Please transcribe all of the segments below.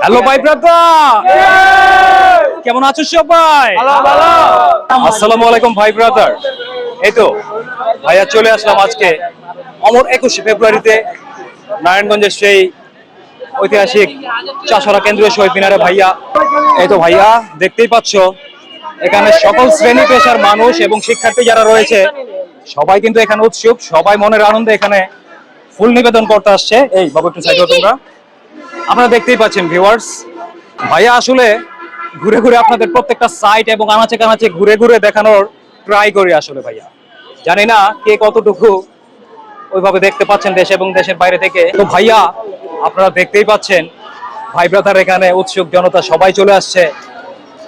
Hello ভাই brother, কেমন আছো সবাই? আসসালামু আলাইকুম ভাই ব্রাদার। এই তো ভাইয়া চলে আসলাম আজকে অমর 21শে ফেব্রুয়ারিতে নারায়ণগঞ্জের সেই ঐতিহাসিক চাষড়া কেন্দ্রীয় শহীদ মিনারে। ভাইয়া এই তো ভাইয়া দেখতেই পাচ্ছ এখানে সকল শ্রেণী পেশার মানুষ এবং শিক্ষার্থী যারা রয়েছে সবাই কিন্তু এখানে উৎসুক, সবাই মনের আনন্দে এখানে ফুল নিবেদন করতে আসছে। এই বাবু একটু সাইড হও তোমরা। আপনারা দেখতেই পাচ্ছেন ভিউয়ার্স, ভাইয়া আসলে ঘুরে ঘুরে আপনাদের প্রত্যেকটা সাইট এবং আনাচে কানাচে ঘুরে ঘুরে দেখানোর ট্রাই করি আসলে ভাইয়া। জানি না কে কতটুকু ওইভাবে দেখতে পাচ্ছেন দেশ এবং দেশের বাইরে থেকে। তো ভাইয়া আপনারা দেখতেই পাচ্ছেন ভাই ব্রাদার এখানে উৎসুক জনতা সবাই চলে আসছে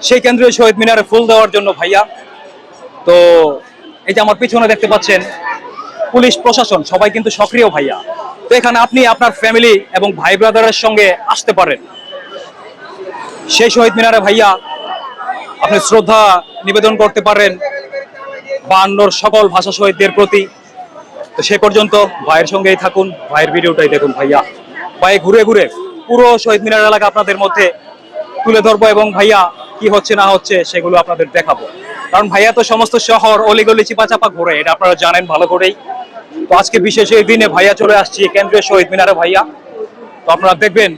সেই কেন্দ্রীয় শহীদ মিনারে ফুল দেওয়ার জন্য ভাইয়া। তো এই যে আমার পিছনে দেখতে পাচ্ছেন পুলিশ প্রশাসন সবাই কিন্তু সক্রিয় ভাইয়া। তো এখানে আপনি আপনার ফ্যামিলি এবং ভাই ব্রাদারের সঙ্গে আসতে পারেন সেই শহীদ মিনারে ভাইয়া। আপনি শ্রদ্ধা নিবেদন করতে পারেন বায়ান্নর সকল ভাষা শহীদদের প্রতি। তো সে পর্যন্ত ভাইয়ের সঙ্গেই থাকুন, ভাইয়ের ভিডিওটাই দেখুন ভাইয়া। ভাই ঘুরে ঘুরে পুরো শহীদ মিনার এলাকা আপনাদের মধ্যে তুলে ধরবো এবং ভাইয়া কি হচ্ছে না হচ্ছে সেগুলো আপনাদের দেখাবো। কারণ ভাইয়া তো সমস্ত শহর অলিগলি চিপাচাপা ঘুরে, এটা আপনারা জানেন ভালো করেই। তো আজকে বিশেষ এই দিনে ভাইয়া চলে আসছি কেন্দ্রীয় শহীদ মিনারে ভাইয়া। তো আপনারা দেখবেন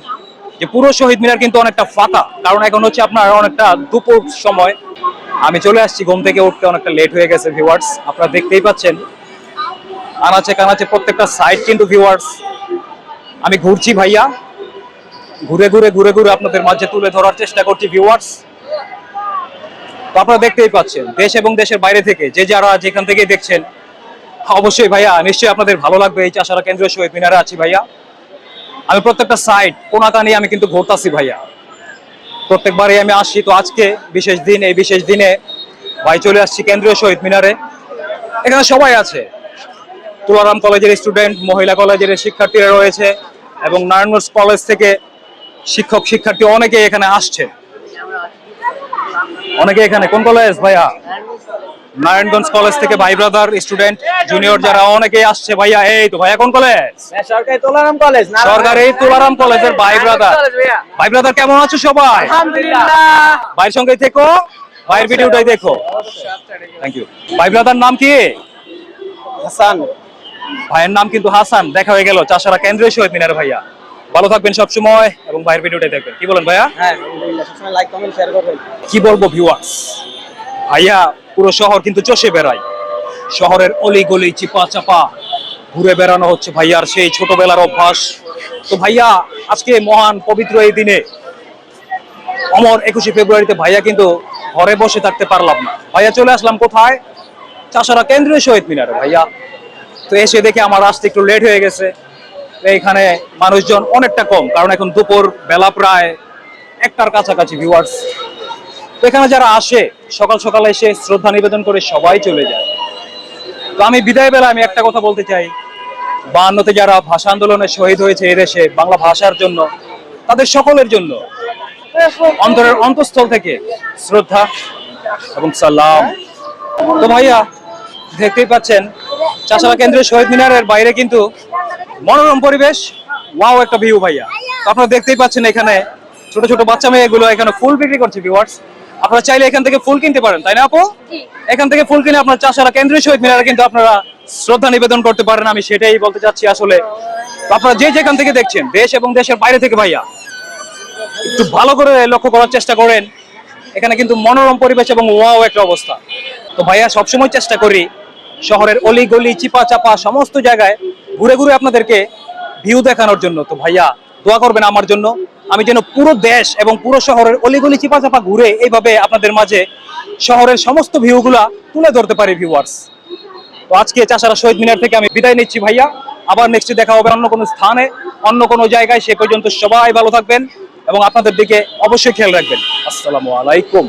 যে পুরো শহীদ মিনার কিন্তু অনেকটা ফাঁকা, কারণ এখন হচ্ছে আপনার অনেকটা দুপুর সময়। আমি চলে আসছি ঘুম থেকে উঠতে অনেকটা লেট হয়ে গেছে ভিউয়ার্স। আপনারা দেখতেই পাচ্ছেন আনাচে কানাচে প্রত্যেকটা সাইড কিন্তু ভিউয়ার্স আমি ঘুরছি ভাইয়া। ঘুরে ঘুরে ঘুরে ঘুরে আপনাদের মাঝে তুলে ধরার চেষ্টা করছি ভিউয়ার্স। তো আপনারা দেখতেই পাচ্ছেন দেশ এবং দেশের বাইরে থেকে যে যারা যেখান থেকে দেখছেন, অবশ্যই ভাইয়া নিশ্চয়ই আপনাদের ভালো লাগবে। এই চাষড়া কেন্দ্রীয় শহীদ মিনারে আছি ভাইয়া। আমি প্রত্যেকটা সাইড কোনাকানি আমি কিন্তু ঘুরতাছি ভাইয়া, প্রত্যেকবারই আমি আসি। তো আজকে বিশেষ দিন, এই বিশেষ দিনে ভাই চলে আসছি কেন্দ্রীয় শহীদ মিনারে। এখানে সবাই আছে, তুলারাম কলেজের স্টুডেন্ট, মহিলা কলেজের শিক্ষার্থীরা রয়েছে এবং নারায়ণগঞ্জ কলেজ থেকে শিক্ষক শিক্ষার্থী অনেকে এখানে আসছে। অনেকে এখানে কোন কলেজ ভাইয়া? নারায়ণগঞ্জ কলেজ থেকে ভাই ব্রাদার স্টুডেন্ট জুনিয়র যারা অনেকেই আসছে ভাইয়া। এই তো ভাইয়া কোন কলেজ? সরকারি তুলারাম কলেজ। সরকারি তুলারাম কলেজের ভাই ব্রাদার। ভাই ব্রাদার কেমন আছো সবাই? আলহামদুলিল্লাহ। ভাইয়ের সঙ্গে থেকো, ভাইয়ের ভিডিওটাই দেখো। Thank you. ভাই ব্রাদার নাম কি? হাসান। ভাইয়ের নাম কিন্তু হাসান। দেখা হয়ে গেল চাষড়া কেন্দ্রীয় শহীদ মিনার ভাইয়া। ভালো থাকবেন সব সময় এবং ভাইয়ের ভিডিওটাই দেখবেন। কি বলেন ভাইয়া? হ্যাঁ আলহামদুলিল্লাহ, সবসময় লাইক কমেন্ট শেয়ার করবেন। কি বলবো ভিউয়ার্স, ভাইয়া পুরো শহর কিন্তু চষে বেড়ায়। শহরের অলি গলি চিপা চাপা ঘুরে বেড়ানো হচ্ছে ভাইয়ার সেই ছোটবেলার অভ্যাস। তো ভাইয়া আজকে মহান পবিত্র এই দিনে অমর 21শে ফেব্রুয়ারিতে ভাইয়া কিন্তু ঘরে বসে থাকতে পারলাম না। ভাইয়া চলে আসলাম কোথায়? চাষড়া কেন্দ্রীয় শহীদ মিনারে ভাইয়া। তো এসে দেখে আমার আসতে একটু লেট হয়ে গেছে। এইখানে মানুষজন অনেকটা কম, কারণ এখন দুপুর বেলা প্রায় 1টার কাছাকাছি ভিউয়ার্স। তো এখানে যারা আসে সকাল সকালে এসে শ্রদ্ধা নিবেদন করে সবাই চলে যায়। তো আমি বিদায় বেলা আমি একটা কথা বলতে চাই, 52তে যারা ভাষা আন্দোলনে শহীদ হয়েছে এদেশে বাংলা ভাষার জন্য, তাদের সকলের জন্য অন্তরের অন্তঃস্থল থেকে শ্রদ্ধা এবং সালাম। তো ভাইয়া দেখতেই পাচ্ছেন চাষড়া কেন্দ্রীয় শহীদ মিনারের বাইরে কিন্তু মনোরম পরিবেশ, ওয়াও একটা ভিউ ভাইয়া। তো আপনারা দেখতেই পাচ্ছেন এখানে ছোট ছোট বাচ্চা মেয়েগুলো এখানে ফুল বিক্রি করছে ভিউয়ার্স। আপনারা চাইলে এখান থেকে ফুল কিনতে পারেন, তাই না আপু? এখান থেকে ফুল কিনে আপনার চাষড়া কেন্দ্রীয় শহীদ মিনারে কিন্তু আপনারা শ্রদ্ধা নিবেদন করতে পারেন। আমি সেটাই বলতে চাচ্ছি আসলে। তো আপনারা যে যেখান থেকে দেখছেন দেশ এবং দেশের বাইরে থেকে ভাইয়া একটু ভালো করে লক্ষ্য করার চেষ্টা করেন। এখানে কিন্তু মনোরম পরিবেশ এবং ওয়াও একটা অবস্থা। তো ভাইয়া সবসময় চেষ্টা করি শহরের অলি গলি চিপা চাপা সমস্ত জায়গায় ঘুরে ঘুরে আপনাদেরকে ভিউ দেখানোর জন্য। তো ভাইয়া দোয়া করবেন আমার জন্য, আমি যেন পুরো দেশ এবং পুরো শহরের অলিগলি চিপা চাপা ঘুরে এইভাবে আপনাদের মাঝে শহরের সমস্ত ভিউগুলা তুলে ধরতে পারি ভিউয়ার্স। তো আজকে চাষড়া শহীদ মিনার থেকে আমি বিদায় নিচ্ছি ভাইয়া। আবার নেক্সট দেখা হবে অন্য কোনো স্থানে, অন্য কোনো জায়গায়। সে পর্যন্ত সবাই ভালো থাকবেন এবং আপনাদের দিকে অবশ্যই খেয়াল রাখবেন। আসসালামু আলাইকুম।